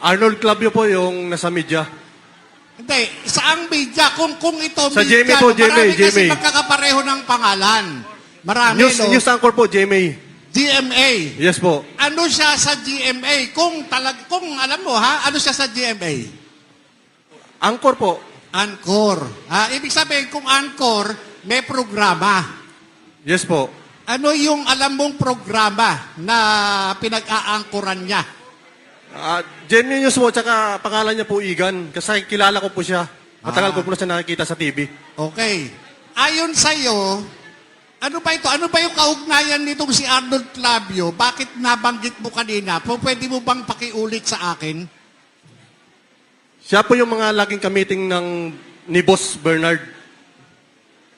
Arnold Clavio po yung nasa media. Hindi, saang media? Kung ito Sa media, GMA po, marami GMA. kasi magkakapareho ng pangalan. Marami, News anchor po, GMA. GMA. Yes po. Ano siya sa GMA? Kung alam mo ha, ano siya sa GMA? Anchor po. Anchor. Ibig sabihin, kung Anchor, may programa. Yes po. Ano yung alam mong programa na pinag-aangkoran niya? Genuine News po, tsaka pangalan niya po Igan. Kasi kilala ko po siya. Matagal ko po na siya nakikita sa TV. Okay. Ayon sa'yo, ano ba ito? Ano ba yung kaugnayan nitong si Arnold Clavio? Bakit nabanggit mo kanina? Pwede mo bang pakiulit sa akin? Siya po yung mga laging kamiting ni Boss Bernard.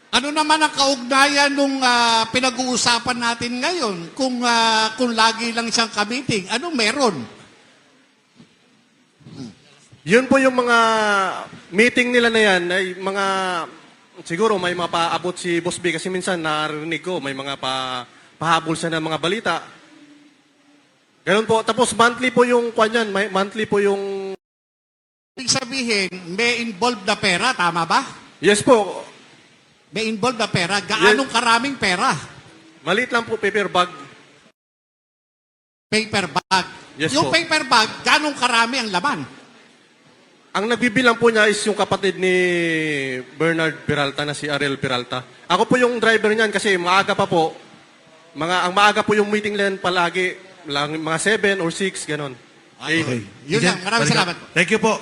Ano naman ang kaugnayan nung pinag-uusapan natin ngayon? Kung lagi lang siyang kamiting, ano meron? Yun po yung mga meeting nila na yan, ay mga, siguro may mga paabot si Boss B kasi minsan narinig ko, may mga pahabol siya ng mga balita. Ganun po. Tapos monthly po yung kwan yan, monthly po yung... Ibig sabihin, may involved na pera, tama ba? Yes po. May involved na pera. Gaanong karaming pera? Maliit lang po, paper bag. Paper bag. Yes Yung po. paper bag, gaanong karami ang laman? Ang nagbibilang po niya is yung kapatid ni Bernard Peralta na si Ariel Peralta. Ako po yung driver niyan kasi maaga pa po. Ang maaga po yung meeting lang palagi. Mga 7 or 6, ganon. Okay. Yun lang. Maraming salamat. Thank you po.